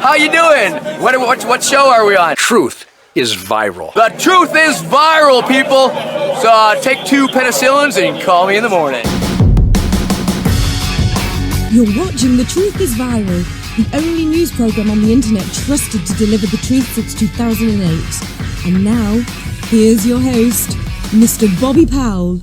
How you doing? What show are we on? Truth is viral. The truth is viral, people. So take 2 penicillins and call me in the morning. You're watching The Truth is Viral, the only news program on the internet trusted to deliver the truth since 2008. And now, here's your host, Mr. Bobby Powell.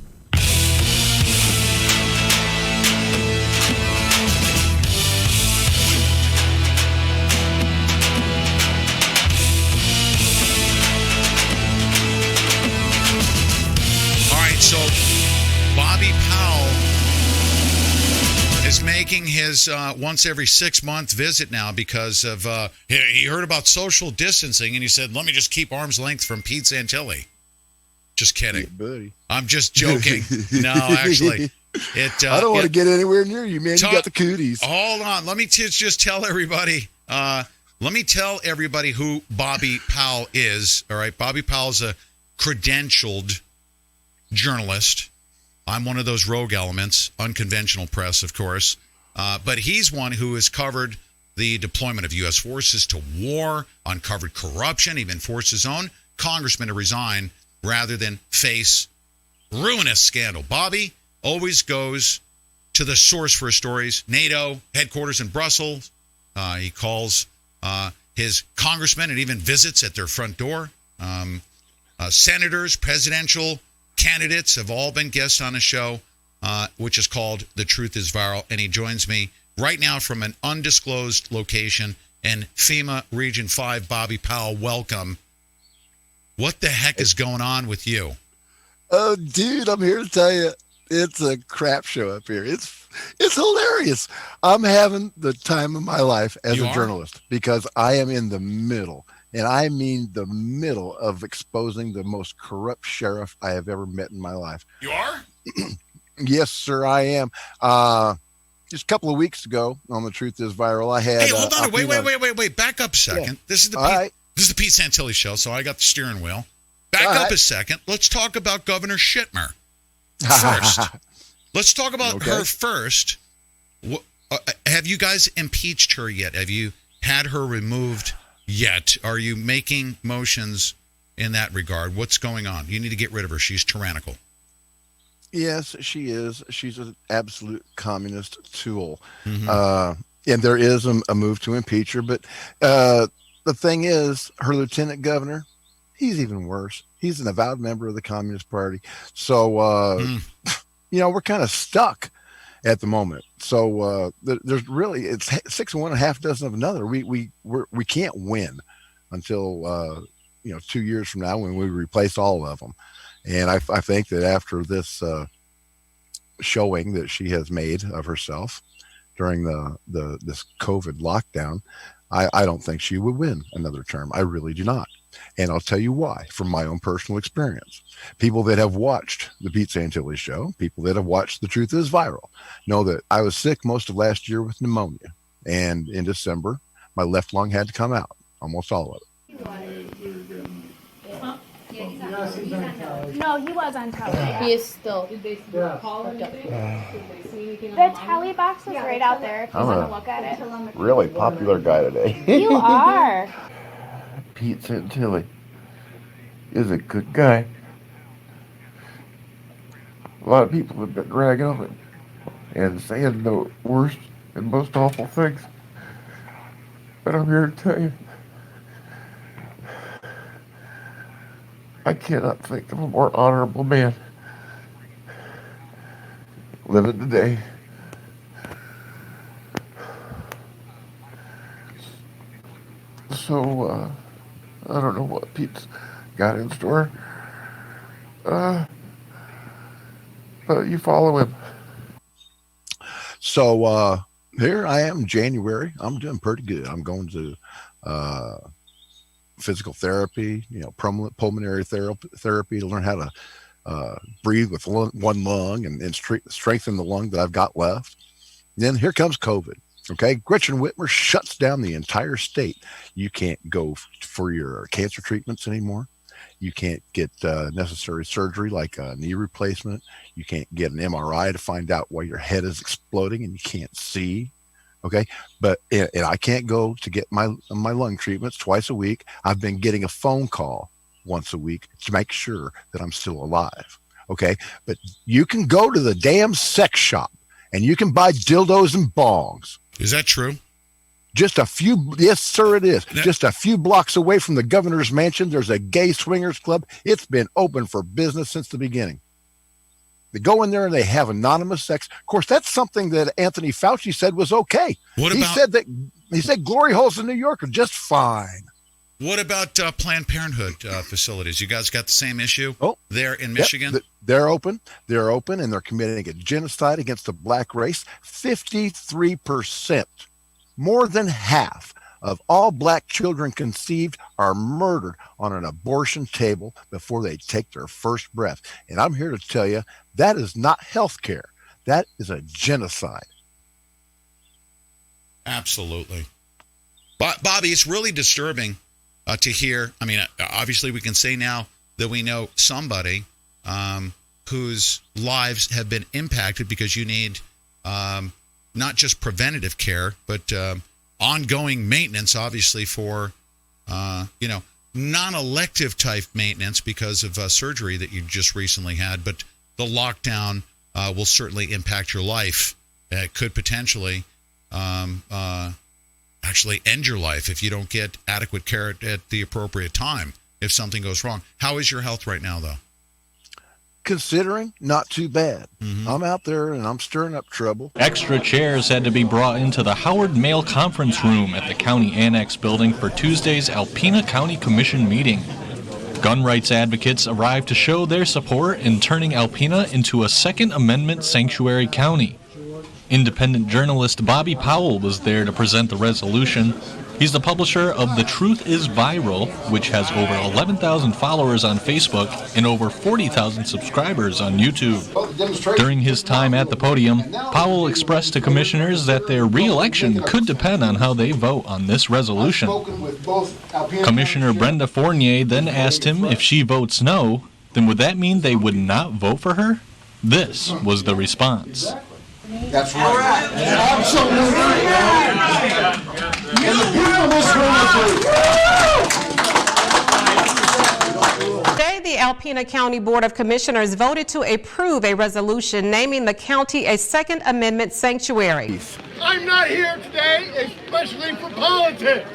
So, Bobby Powell is making his once every 6-month visit now because of he heard about social distancing and he said, "Let me just keep arm's length from Pete Santilli." Just kidding, yeah, buddy. I'm just joking. No, actually, I don't want to get anywhere near you, man. You got the cooties. Hold on, let me just tell everybody. Let me tell everybody who Bobby Powell is. All right, Bobby Powell's a credentialed journalist. I'm one of those rogue elements, unconventional press, of course. But he's one who has covered the deployment of U.S. forces to war, uncovered corruption, even forced his own congressman to resign rather than face ruinous scandal. Bobby always goes to the source for his stories, NATO headquarters in Brussels. He calls his congressmen and even visits at their front door. Senators, presidential candidates have all been guests on the show, which is called The Truth is Viral. And he joins me right now from an undisclosed location in FEMA Region 5. Bobby Powell, welcome. What the heck is going on with you? Oh, dude, I'm here to tell you, it's a crap show up here. It's hilarious. I'm having the time of my life as a journalist because I am in the middle. And I mean the middle of exposing the most corrupt sheriff I have ever met in my life. You are? Yes, sir, I am. Just a couple of weeks ago on The Truth is Viral, I had... Hey, hold on. Wait. Back up a second. Yeah. This is the Pete Santilli show, so I got the steering wheel. Back up a second. Let's talk about Governor Whitmer first. Let's talk about her first. Have you guys impeached her yet? Have you had her removed yet? Are you making motions in that regard? What's going on? You need to get rid of her. She's tyrannical. Yes, she is. She's an absolute communist tool. Mm-hmm. And there is a move to impeach her. But the thing is, her lieutenant governor, he's even worse. He's an avowed member of the Communist Party. So, we're kind of stuck at the moment. So there's really, it's 6 of one and a half dozen of another. We can't win until 2 years from now when we replace all of them. And I think that after this showing that she has made of herself during this COVID lockdown, I don't think she would win another term. I really do not. And I'll tell you why, from my own personal experience. People that have watched the Pete Santilli show, people that have watched The Truth is Viral, know that I was sick most of last year with pneumonia. And in December, my left lung had to come out, almost all of it. No, he was on tele. He is still. The tele box is right out there if you want to look at it. Really popular guy today. You are. Pete Santilli is a good guy. A lot of people have been ragging on him and saying the worst and most awful things. But I'm here to tell you, I cannot think of a more honorable man living today. So, I don't know what Pete's got in store. But you follow him. So here I am in January. I'm doing pretty good. I'm going to physical therapy, pulmonary therapy to learn how to breathe with one lung and strengthen the lung that I've got left. And then here comes COVID. Okay, Gretchen Whitmer shuts down the entire state. You can't go for your cancer treatments anymore. You can't get necessary surgery like a knee replacement. You can't get an MRI to find out why your head is exploding and you can't see. Okay, but and I can't go to get my lung treatments twice a week. I've been getting a phone call once a week to make sure that I'm still alive. Okay, but you can go to the damn sex shop and you can buy dildos and bongs. Is that true? Just a few, yes, sir, it is. Just a few blocks away from the governor's mansion, there's a gay swingers club. It's been open for business since the beginning. They go in there and they have anonymous sex. Of course, that's something that Anthony Fauci said was okay. He said glory holes in New York are just fine. What about Planned Parenthood facilities? You guys got the same issue there in Michigan? Yep, they're open. They're open, and they're committing a genocide against the black race. 53%, more than half of all black children conceived are murdered on an abortion table before they take their first breath. And I'm here to tell you, that is not health care. That is a genocide. Absolutely. Bobby, it's really disturbing to hear. I mean, obviously we can say now that we know somebody whose lives have been impacted because you need not just preventative care, but ongoing maintenance, obviously, for, non-elective type maintenance because of surgery that you just recently had. But the lockdown will certainly impact your life. It could potentially actually end your life if you don't get adequate care at the appropriate time if something goes wrong. How is your health right now, though? Considering, not too bad. I'm out there and I'm stirring up trouble. Extra chairs had to be brought into the Howard Mail Conference Room at the County Annex Building for Tuesday's Alpena County Commission meeting. Gun rights advocates arrived to show their support in turning Alpena into a Second Amendment sanctuary county. Independent journalist Bobby Powell was there to present the resolution. He's the publisher of The Truth is Viral, which has over 11,000 followers on Facebook and over 40,000 subscribers on YouTube. During his time at the podium, Powell expressed to commissioners that their re-election could depend on how they vote on this resolution. Commissioner Brenda Fournier then asked him if she votes no, then would that mean they would not vote for her? This was the response. That's right. Absolutely right. And the people must Today, the Alpena County Board of Commissioners voted to approve a resolution naming the county a Second Amendment sanctuary. I'm not here today especially for politics.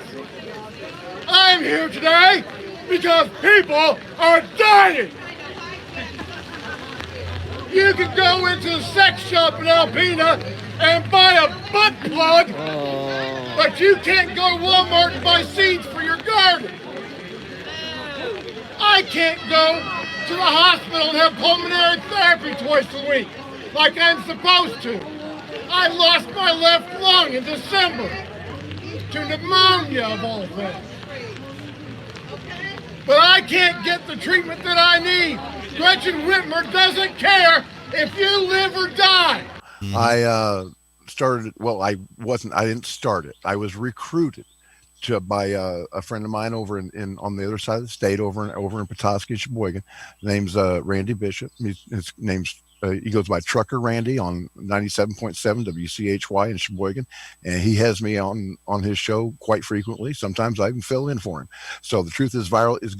I'm here today because people are dying. You can go into the sex shop in Alpena and buy a butt plug, but you can't go to Walmart and buy seeds for your garden. I can't go to the hospital and have pulmonary therapy twice a week like I'm supposed to. I lost my left lung in December to pneumonia of all things. But I can't get the treatment that I need. Gretchen Whitmer doesn't care if you live or die. I started, well, I didn't start it. I was recruited by a friend of mine over in on the other side of the state, over in Petoskey, Sheboygan. His name's Randy Bishop. His name's he goes by Trucker Randy on 97.7 WCHY in Sheboygan, and he has me on his show quite frequently. Sometimes I even fill in for him. So The Truth is Viral is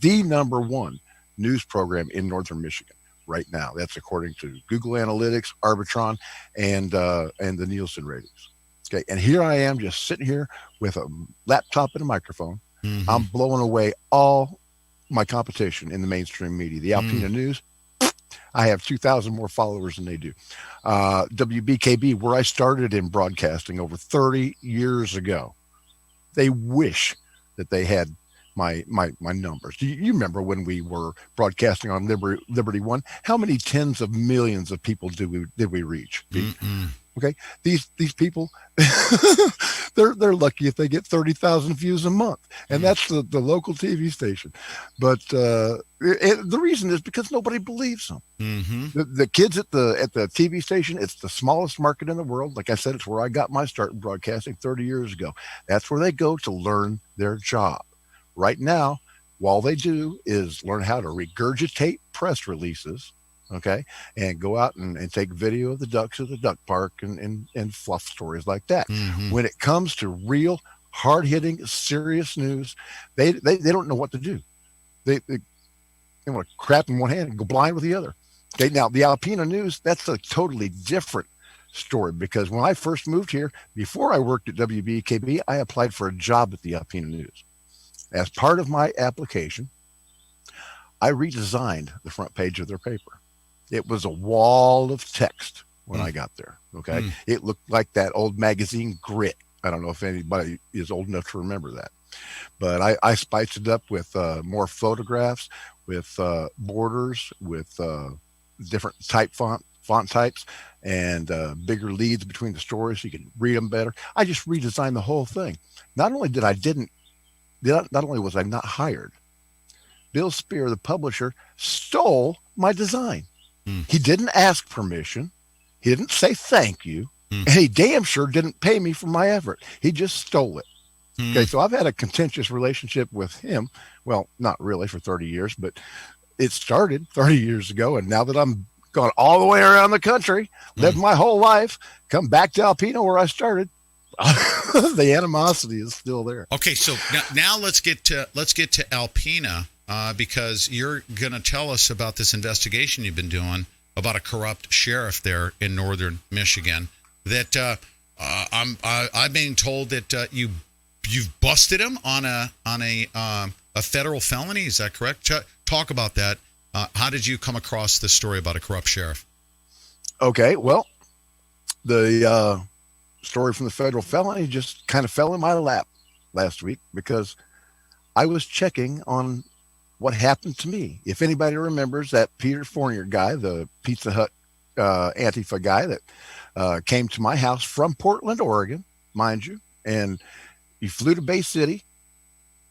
the #1 news program in northern Michigan right now. That's according to Google Analytics, Arbitron, and the Nielsen ratings. Okay, and here I am just sitting here with a laptop and a microphone. I'm blowing away all my competition in the mainstream media. The Alpena News, I have 2,000 more followers than they do. WBKB, where I started in broadcasting over 30 years ago, they wish that they had my numbers. Do you remember when we were broadcasting on Liberty One? How many tens of millions of people did we reach? Okay, these people, they're lucky if they get 30,000 views a month, and that's the local TV station. But the reason is because nobody believes them. The kids at the TV station, it's the smallest market in the world. Like I said, it's where I got my start in broadcasting 30 years ago. That's where they go to learn their job. Right now, all they do is learn how to regurgitate press releases okay, and go out and take video of the ducks at the duck park and fluff stories like that. When it comes to real hard-hitting, serious news, they don't know what to do. They want to crap in one hand and go blind with the other. Now, the Alpena News, that's a totally different story, because when I first moved here, before I worked at WBKB, I applied for a job at the Alpena News. As part of my application, I redesigned the front page of their paper. It was a wall of text when I got there, okay? It looked like that old magazine Grit. I don't know if anybody is old enough to remember that. But I spiced it up with more photographs, with borders, with different font types, and bigger leads between the stories so you can read them better. I just redesigned the whole thing. Not only was I not hired, Bill Spear, the publisher, stole my design. He didn't ask permission. He didn't say thank you. And he damn sure didn't pay me for my effort. He just stole it. Okay, so I've had a contentious relationship with him. Well, not really for 30 years, but it started 30 years ago. And now that I'm gone all the way around the country, lived my whole life, come back to Alpena where I started, the animosity is still there. Okay, so now let's get to Alpena, because you're going to tell us about this investigation you've been doing about a corrupt sheriff there in northern Michigan. That I'm being told that you've busted him on a federal felony. Is that correct? Talk about that. How did you come across this story about a corrupt sheriff? Okay, well, the story from the federal felony just kind of fell in my lap last week because I was checking on what happened to me. If anybody remembers that Peter Fournier guy, the Pizza Hut Antifa guy that came to my house from Portland, Oregon, mind you, and he flew to Bay City,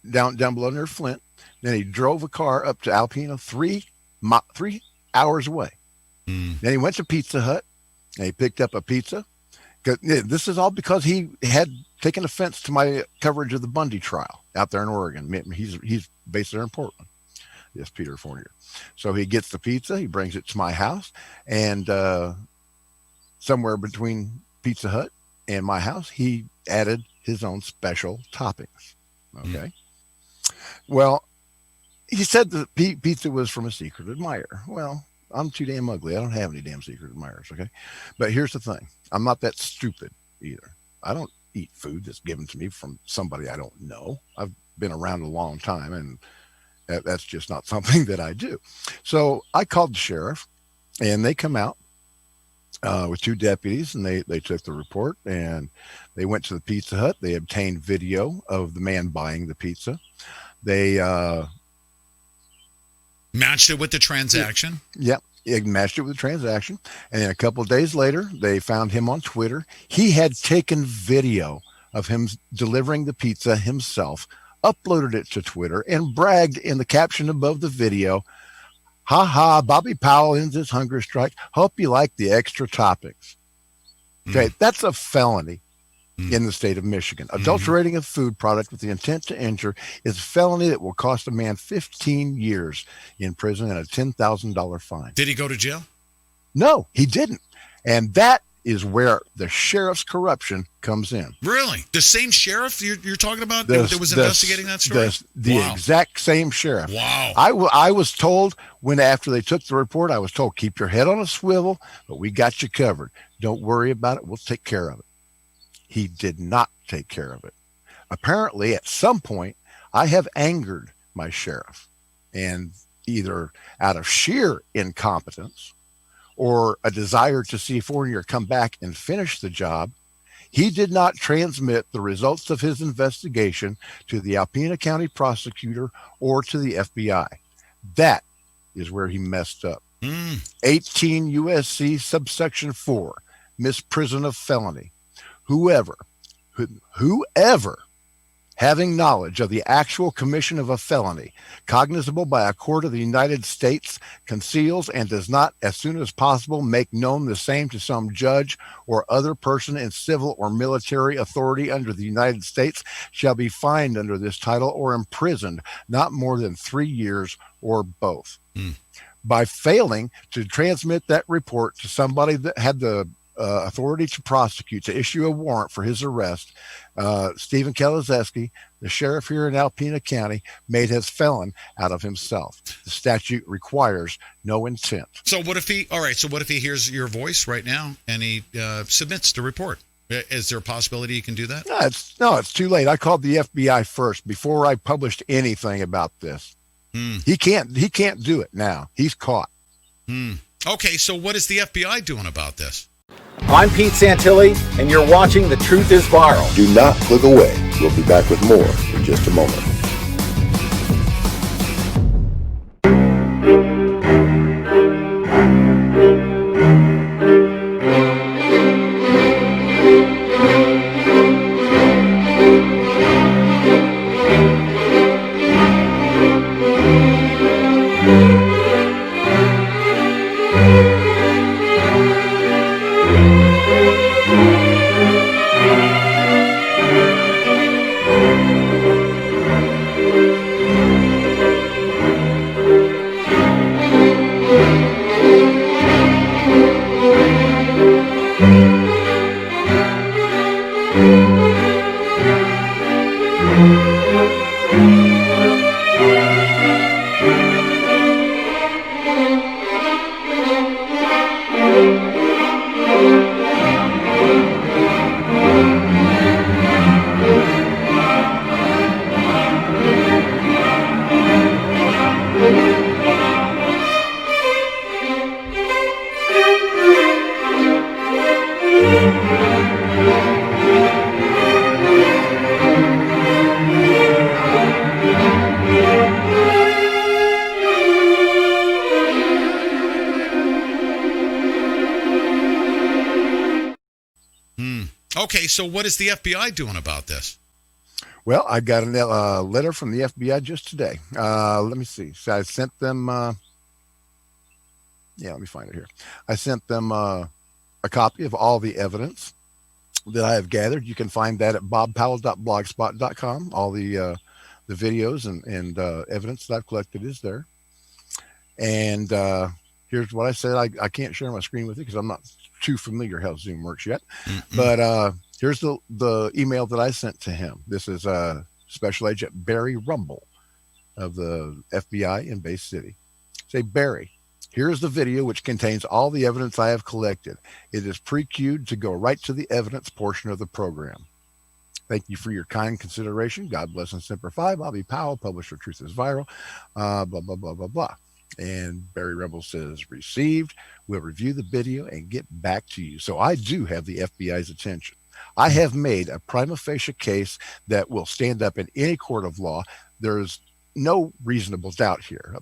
down below near Flint. Then he drove a car up to Alpena, 3 hours away. Then he went to Pizza Hut and he picked up a pizza. This is all because he had taken offense to my coverage of the Bundy trial out there in Oregon. He's based there in Portland. Yes, Peter Fournier. So he gets the pizza, he brings it to my house, and somewhere between Pizza Hut and my house, he added his own special toppings. Okay. Well, he said the pizza was from a secret admirer. Well, I'm too damn ugly. I don't have any damn secret admirers. Okay. But here's the thing. I'm not that stupid either. I don't eat food that's given to me from somebody I don't know. I've been around a long time, and that's just not something that I do. So I called the sheriff, and they come out with 2 deputies, and they took the report, and they went to the Pizza Hut. They obtained video of the man buying the pizza. They matched it with the transaction. Yep. It matched it with the transaction. And then a couple of days later, they found him on Twitter. He had taken video of him delivering the pizza himself, uploaded it to Twitter, and bragged in the caption above the video, "Ha ha, Bobby Powell ends his hunger strike. Hope you like the extra toppings." Okay, that's a felony in the state of Michigan. Adulterating a food product with the intent to injure is a felony that will cost a man 15 years in prison and a $10,000 fine. Did he go to jail? No, he didn't. And that is where the sheriff's corruption comes in. Really? The same sheriff you're talking about that was investigating that story? The exact same sheriff. Wow. I was told after they took the report, I was told, keep your head on a swivel, but we got you covered. Don't worry about it. We'll take care of it. He did not take care of it. Apparently, at some point, I have angered my sheriff, and either out of sheer incompetence or a desire to see Fournier come back and finish the job, he did not transmit the results of his investigation to the Alpena County prosecutor or to the FBI. That is where he messed up. 18 U.S.C. subsection 4, misprision of felony. Whoever having knowledge of the actual commission of a felony, cognizable by a court of the United States, conceals and does not, as soon as possible, make known the same to some judge or other person in civil or military authority under the United States shall be fined under this title or imprisoned not more than 3 years or both. by failing to transmit that report to somebody that had the authority to prosecute, to issue a warrant for his arrest. Stephen Kieliszewski, the sheriff here in Alpena County, made his felon out of himself. The statute requires no intent. So what if he hears your voice right now and he submits the report? Is there a possibility he can do that? No, it's too late. I called the FBI first before I published anything about this. He can't do it now. He's caught. Okay, so what is the FBI doing about this? I'm Pete Santilli, and you're watching The Truth is Viral. Do not click away. We'll be back with more in just a moment. Okay, so what is the FBI doing about this? Well, I got a letter from the FBI just today. Let me see. So I sent them, let me find it here. I sent them a copy of all the evidence that I have gathered. You can find that at bobpowell.blogspot.com. All the videos and evidence that I've collected is there. And here's what I said. I can't share my screen with you because I'm not too familiar how Zoom works yet. But here's the email that I sent to him. This is Special Agent Barry Rumble of the FBI in Bay City. Say, Barry, here's the video which contains all the evidence I have collected. It is pre-queued to go right to the evidence portion of the program. Thank you for your kind consideration. God bless and Semper Fi. Bobby Powell, publisher, Truth is Viral. Blah, blah, blah, blah, blah. And Barry Rebel says, received. We'll review the video and get back to you. So I do have the FBI's attention. I have made a prima facie case that will stand up in any court of law. There's no reasonable doubt here. A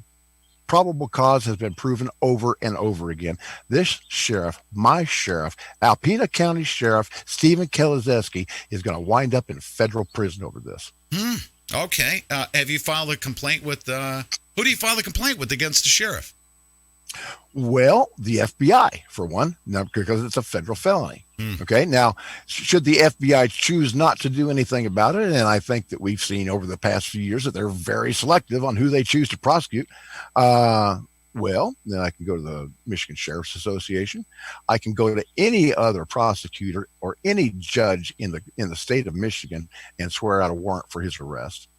probable cause has been proven over and over again. This sheriff, my sheriff, Alpena County Sheriff Stephen Kieliszewski, is going to wind up in federal prison over this. Okay. Have you filed a complaint with, who do you file a complaint with against the sheriff? Well, the FBI, for one, because it's a federal felony. Okay. Now, should the FBI choose not to do anything about it, and I think that we've seen over the past few years that they're very selective on who they choose to prosecute, well, then I can go to the Michigan Sheriff's Association. I can go to any other prosecutor or any judge in the state of Michigan and swear out a warrant for his arrest.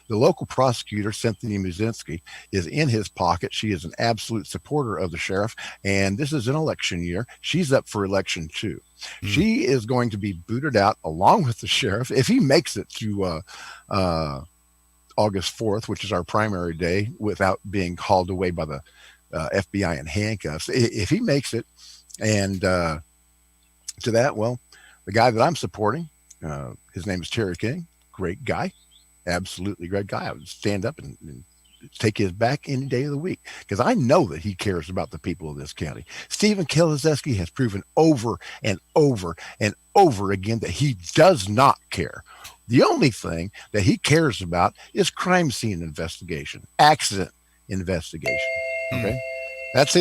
The local prosecutor, Cynthia Muzinski, is in his pocket. She is an absolute supporter of the sheriff, and this is an election year. She's up for election too. She is going to be booted out along with the sheriff if he makes it to August 4th, which is our primary day, without being hauled away by the FBI in handcuffs. If he makes it, and to that, well, the guy that I'm supporting, his name is Terry King, great guy. Absolutely great guy. I would stand up and take his back any day of the week because I know that he cares about the people of this county. Stephen Kieliszewski has proven over and over and over again that he does not care. The only thing that he cares about is crime scene investigation, accident investigation. Okay. That's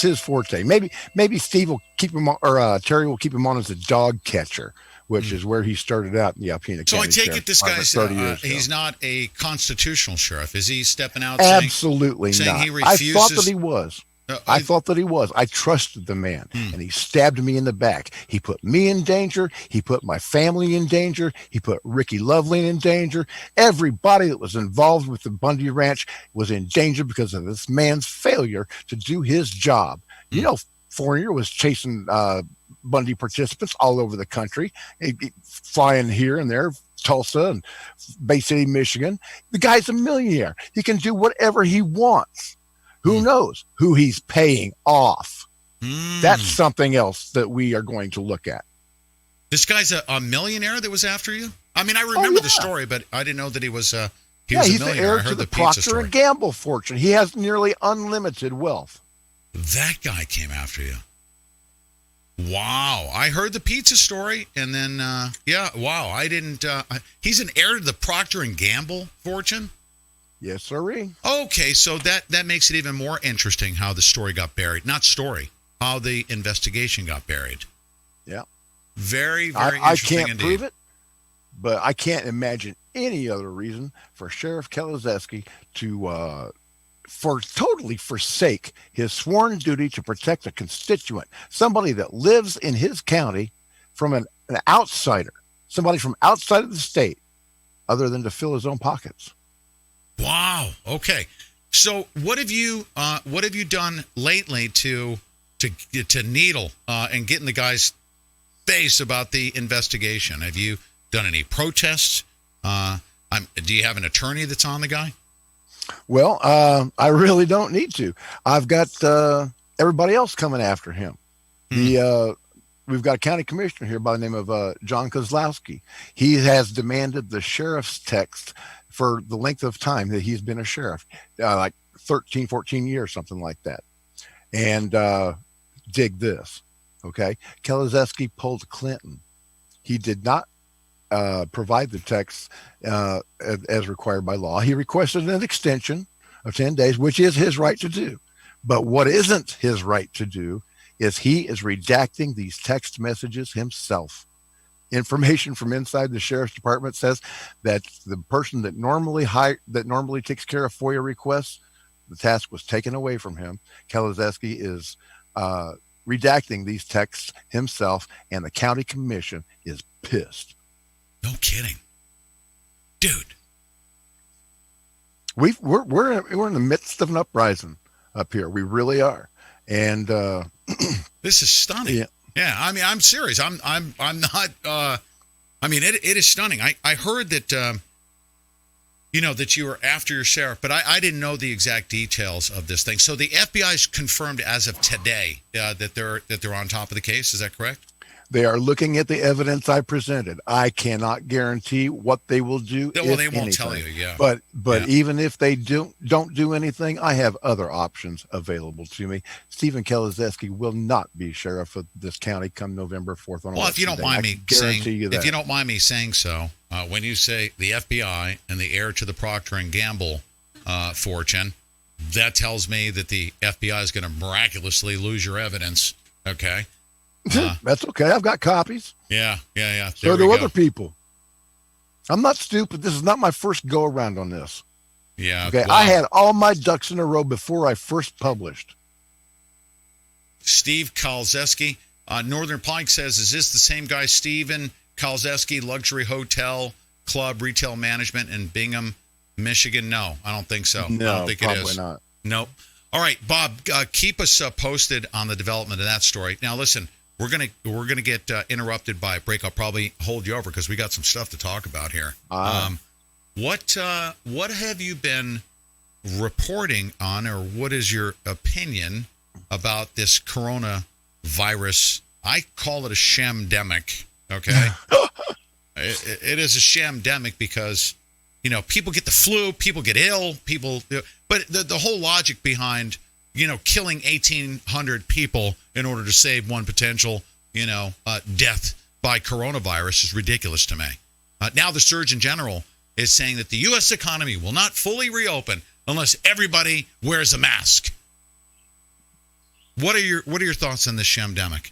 his forte. Maybe Steve will keep him on, or Terry will keep him on as a dog catcher which is where he started out in the Alpena So County I take Sheriff's it this Department guy's 30 years ago. he's not a constitutional sheriff. Is he stepping out Absolutely saying not. he refuses? I thought that he was. I thought that he was. I trusted the man, and he stabbed me in the back. He put me in danger. He put my family in danger. He put Ricky Loveling in danger. Everybody that was involved with the Bundy Ranch was in danger because of this man's failure to do his job. You know, Fournier was chasing Bundy participants all over the country, flying here and there, Tulsa and Bay City, Michigan. The guy's a millionaire. He can do whatever he wants. Who knows who he's paying off? That's something else that we are going to look at. This guy's a millionaire that was after you? I mean, I remember the story, but I didn't know that he was a he's millionaire. the heir I heard to the pizza Procter story. and Gamble fortune. He has nearly unlimited wealth. That guy came after you. Wow. I heard the pizza story, and then, wow. I didn't, he's an heir to the Procter and Gamble fortune? Yes, sirree. Okay, so that makes it even more interesting how the story got buried. Not story, how the investigation got buried. Yeah. Very, very I interesting can't indeed. prove it, but I can't imagine any other reason for Sheriff Kieliszewski to totally forsake his sworn duty to protect a constituent, somebody that lives in his county, from an outsider, somebody from outside of the state, other than to fill his own pockets. Wow. Okay. So what have you done lately to needle and get in the guy's face about the investigation? Have you done any protests? Do you have an attorney that's on the guy? Well, I really don't need to. I've got everybody else coming after him. We've got a county commissioner here by the name of John Kieliszewski. He has demanded the sheriff's text for the length of time that he's been a sheriff, like 13, 14 years, something like that. And dig this, okay? Kieliszewski pulled Clinton. He did not provide the text as required by law. He requested an extension of 10 days, which is his right to do. But what isn't his right to do is he is redacting these text messages himself. Information from inside the sheriff's department says that the person that normally takes care of FOIA requests, the task was taken away from him. Kieliszewski is redacting these texts himself, and the county commission is pissed. No kidding, dude. We're in the midst of an uprising up here. We really are, and this is stunning. Yeah, I mean, I'm serious. I'm not. I mean, it is stunning. I heard that that you were after your sheriff, but I didn't know the exact details of this thing. So the FBI's confirmed as of today that they're on top of the case. Is that correct? They are looking at the evidence I presented. I cannot guarantee what they will do. Well, they won't anything. tell you, yeah. But even if they don't do anything, I have other options available to me. Stephen Kieliszewski will not be sheriff of this county come November 4th on election day. Well, if you don't mind me saying, you that. if you don't mind me saying so, when you say the FBI and the heir to the Procter and Gamble fortune, that tells me that the FBI is going to miraculously lose your evidence. Okay. That's okay. I've got copies. Yeah. So do other people. I'm not stupid. This is not my first go around on this. Yeah. Okay. Wow. I had all my ducks in a row before I first published. Steve Kieliszewski, Northern Pike says, is this the same guy, Stephen Kieliszewski, luxury hotel, club, retail management in Bingham, Michigan? No, I don't think so. No, I don't think probably it is. Not. Nope. All right, Bob, keep us posted on the development of that story. Now, listen. We're gonna get interrupted by a break. I'll probably hold you over because we got some stuff to talk about here. What have you been reporting on, or what is your opinion about this coronavirus? I call it a shamdemic. Okay, it is a shamdemic because people get the flu, people get ill, but the whole logic behind killing 1,800 people in order to save one potential, death by coronavirus is ridiculous to me. Now the Surgeon General is saying that the U.S. economy will not fully reopen unless everybody wears a mask. What are your thoughts on this shamdemic?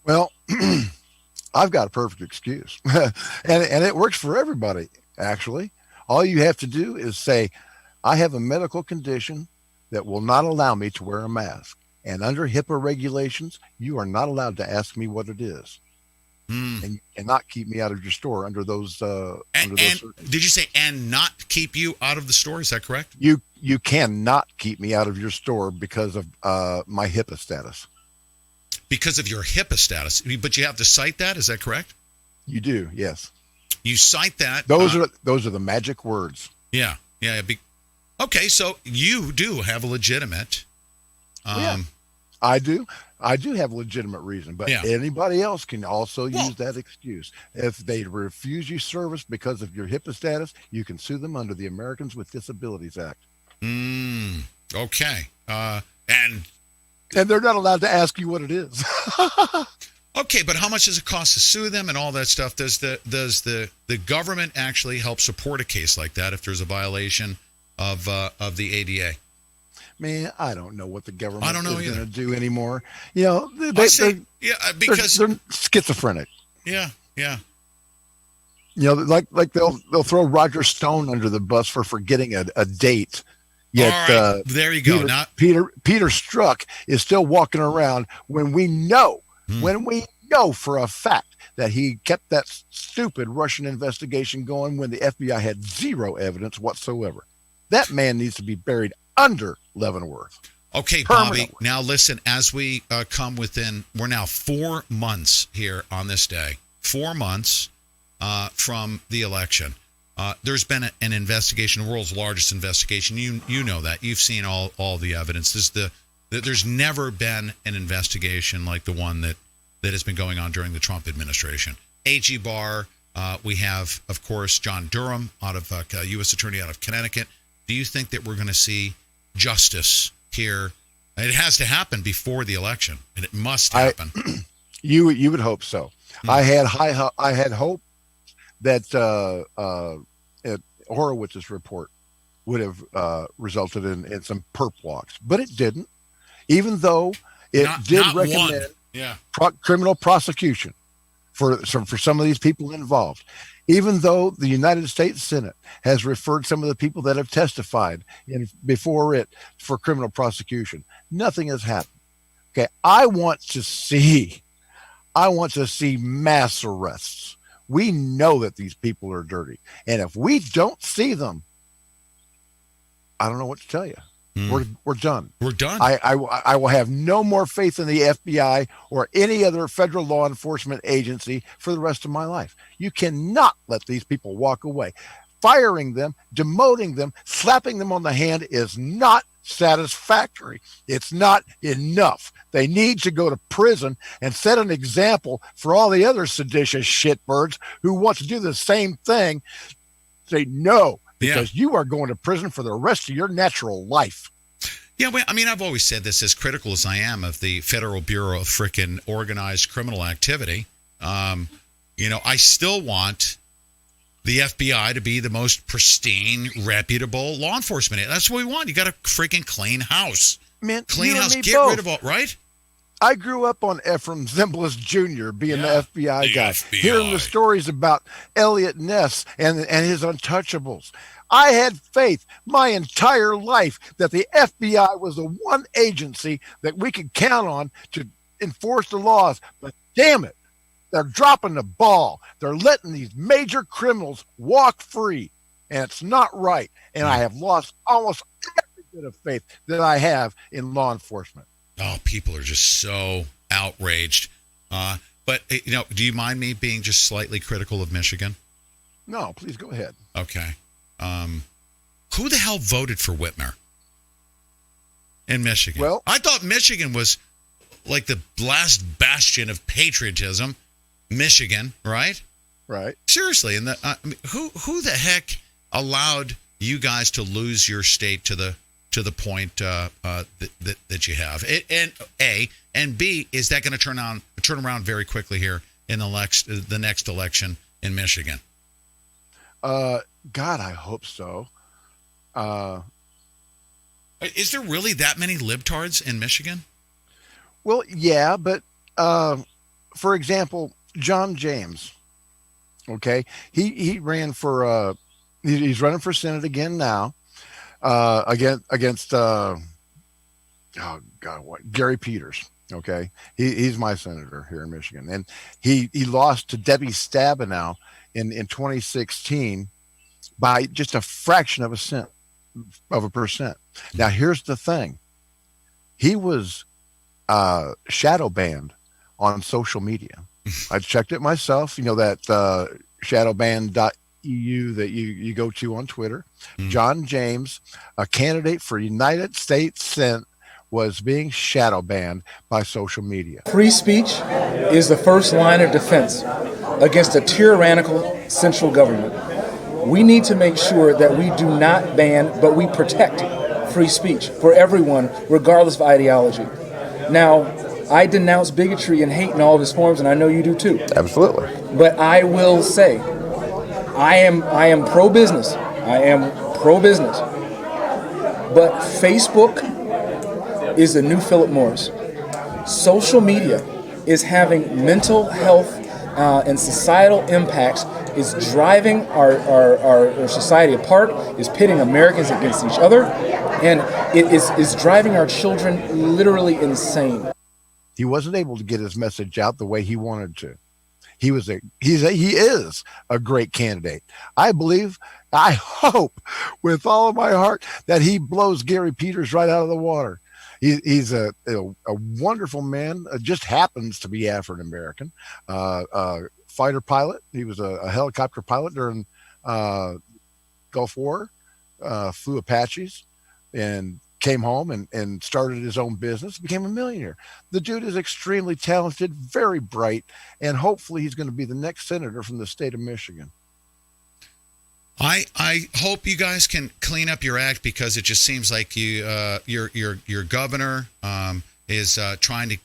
Well, I've got a perfect excuse. And it works for everybody, actually. All you have to do is say, I have a medical condition that will not allow me to wear a mask. And under HIPAA regulations, you are not allowed to ask me what it is. And you cannot keep me out of your store under those. And did you say and not keep you out of the store? Is that correct? You cannot keep me out of your store because of my HIPAA status. Because of your HIPAA status, but you have to cite that. Is that correct? You do, yes. You cite that. Those are the magic words. Yeah. Okay, so you do have a legitimate. I do have a legitimate reason, but anybody else can also use that excuse. If they refuse you service because of your HIPAA status, you can sue them under the Americans with Disabilities Act. Okay. And they're not allowed to ask you what it is. Okay, but how much does it cost to sue them and all that stuff? Does the government actually help support a case like that if there's a violation of the ADA? Man, I don't know what the government is either. going to do anymore. You know, because they're schizophrenic. Yeah. You know, like they'll throw Roger Stone under the bus for forgetting a date. Yet, all right, there you go. Peter Strzok is still walking around when we know for a fact that he kept that stupid Russian investigation going when the FBI had zero evidence whatsoever. That man needs to be buried under Leavenworth. Okay, Bobby. Now listen, as we come within, we're now 4 months here on this day. 4 months from the election. There's been an investigation, the world's largest investigation. You know that. You've seen all the evidence. There's never been an investigation like the one that has been going on during the Trump administration. AG Barr. We have, of course, John Durham, out of U.S. Attorney out of Connecticut. Do you think that we're going to see justice here? It has to happen before the election, and it must happen. You would hope so. I had hope that Horowitz's report would have resulted in some perp walks, but it didn't. Even though it did recommend criminal prosecution for some of these people involved. Even though the United States Senate has referred some of the people that have testified before it for criminal prosecution, nothing has happened. Okay, I want to see mass arrests. We know that these people are dirty, and if we don't see them, I don't know what to tell you. We're done. We're done. I will have no more faith in the FBI or any other federal law enforcement agency for the rest of my life. You cannot let these people walk away. Firing them, demoting them, slapping them on the hand is not satisfactory. It's not enough. They need to go to prison and set an example for all the other seditious shitbirds who want to do the same thing. Say no. Because you are going to prison for the rest of your natural life. Yeah, I mean, I've always said this, as critical as I am of the Federal Bureau of frickin' Organized Criminal Activity. I still want the FBI to be the most pristine, reputable law enforcement. That's what we want. You got a freaking clean house. Man, clean house. Get rid of all, right? I grew up on Ephraim Zimbalist Jr. being the FBI guy, hearing the stories about Elliot Ness and his untouchables. I had faith my entire life that the FBI was the one agency that we could count on to enforce the laws. But damn it, they're dropping the ball. They're letting these major criminals walk free, and it's not right. And I have lost almost every bit of faith that I have in law enforcement. Oh, people are just so outraged. But, do you mind me being just slightly critical of Michigan? No, please go ahead. Okay. Who the hell voted for Whitmer in Michigan? Well, I thought Michigan was like the last bastion of patriotism. Michigan, right? Right. Seriously. And who the heck allowed you guys to lose your state to the point that you have? And A, and B, is that going to turn around very quickly here in the next election in Michigan? God, I hope so. Is there really that many libtards in Michigan? Well, yeah, but for example, John James. Okay, he ran for he's running for Senate again now, against oh God, what, Gary Peters. Okay, he's my senator here in Michigan, and he lost to Debbie Stabenow in 2016 by just a fraction of a percent. Now here's the thing: he was shadow banned on social media. I checked it myself. You know that shadowban.eu that you go to on Twitter. John James, a candidate for United States Senate, was being shadow banned by social media. Free speech is the first line of defense against a tyrannical central government. We need to make sure that we do not ban, but we protect free speech for everyone, regardless of ideology. Now, I denounce bigotry and hate in all of its forms, and I know you do too. Absolutely. But I will say, I am pro-business. I am pro-business. But Facebook is the new Philip Morris. Social media is having mental health and societal impacts, is driving our society apart, is pitting Americans against each other, and it is driving our children literally insane. He wasn't able to get his message out the way he wanted to. He is a great candidate. I hope with all of my heart that he blows Gary Peters right out of the water. He's a wonderful man. Just happens to be African American. Fighter pilot. He was a helicopter pilot during Gulf War. Flew Apaches and came home and started his own business, became a millionaire. The dude is extremely talented, very bright, and hopefully he's going to be the next senator from the state of Michigan. I hope you guys can clean up your act, because it just seems like your governor is trying to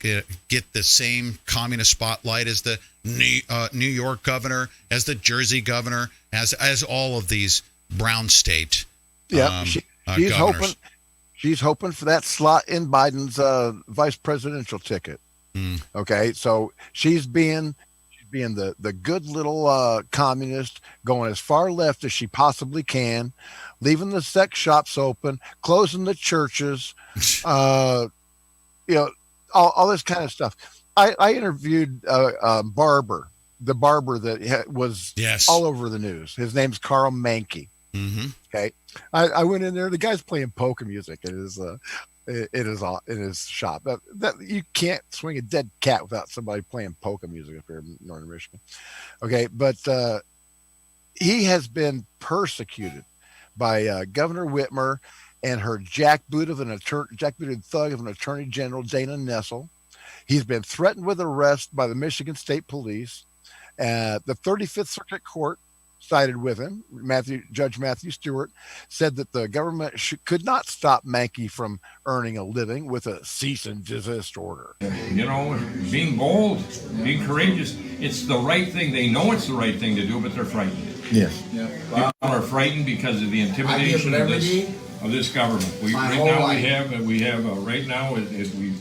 get the same communist spotlight as the New York governor, as the Jersey governor, as all of these brown state governors. She's hoping for that slot in Biden's vice presidential ticket. Okay, so she's being the good little communist, going as far left as she possibly can, leaving the sex shops open, closing the churches, all this kind of stuff. I interviewed the barber that was all over the news. His name's Carl Mankey. Okay, I went in there. The guy's playing polka music in his shop. That you can't swing a dead cat without somebody playing polka music up here in northern Michigan. Okay, but he has been persecuted by Governor Whitmer and her jackbooted thug of an attorney general, Dana Nessel. He's been threatened with arrest by the Michigan State Police. The 35th Circuit Court sided with him. Judge Matthew Stewart said that the government could not stop Mankey from earning a living with a cease and desist order. Being bold, being courageous, it's the right thing. They know it's the right thing to do, but they're frightened. Yes. People are frightened because of the intimidation of this government. We've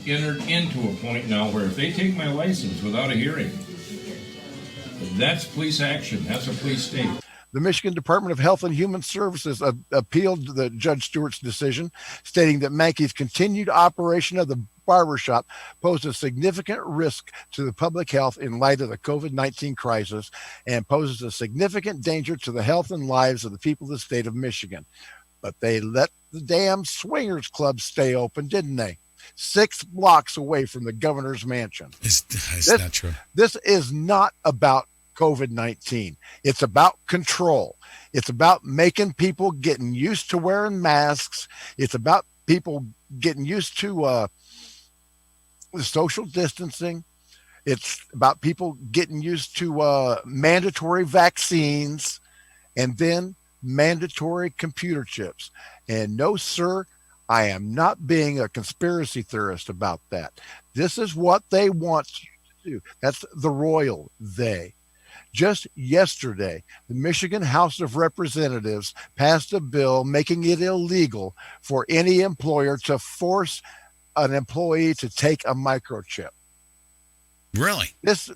entered into a point now where if they take my license without a hearing, that's police action. That's a police state. The Michigan Department of Health and Human Services appealed the Judge Stewart's decision, stating that Mankey's continued operation of the barbershop posed a significant risk to the public health in light of the COVID-19 crisis and poses a significant danger to the health and lives of the people of the state of Michigan. But they let the damn swingers club stay open, didn't they? 6 blocks away from the governor's mansion. Is that true? This is not about COVID-19. It's about control. It's about making people getting used to wearing masks. It's about people getting used to social distancing. It's about people getting used to mandatory vaccines and then mandatory computer chips. And no, sir, I am not being a conspiracy theorist about that. This is what they want you to do. That's the royal they. Just yesterday, the Michigan House of Representatives passed a bill making it illegal for any employer to force an employee to take a microchip. Really? This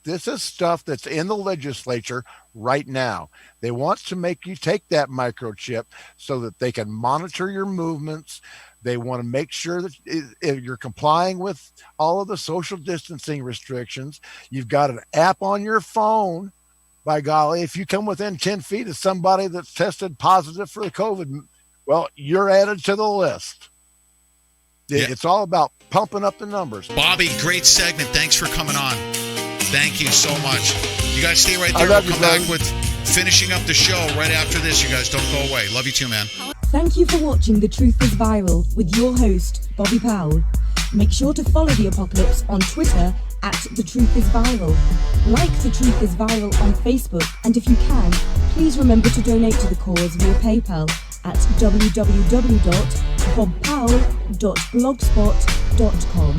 is stuff that's in the legislature right now. They want to make you take that microchip so that they can monitor your movements. They want to make sure that if you're complying with all of the social distancing restrictions. You've got an app on your phone. By golly, if you come within 10 feet of somebody that's tested positive for the COVID, well, you're added to the list. It's all about pumping up the numbers. Bobby, great segment. Thanks for coming on. Thank you so much. You guys stay right there. We'll come back with finishing up the show right after this. You guys don't go away. Love you too, man. Thank you for watching The Truth is Viral with your host, Bobby Powell. Make sure to follow The Apocalypse on Twitter at The Truth is Viral. Like The Truth is Viral on Facebook, and if you can, please remember to donate to the cause via PayPal at www.bobpowell.blogspot.com.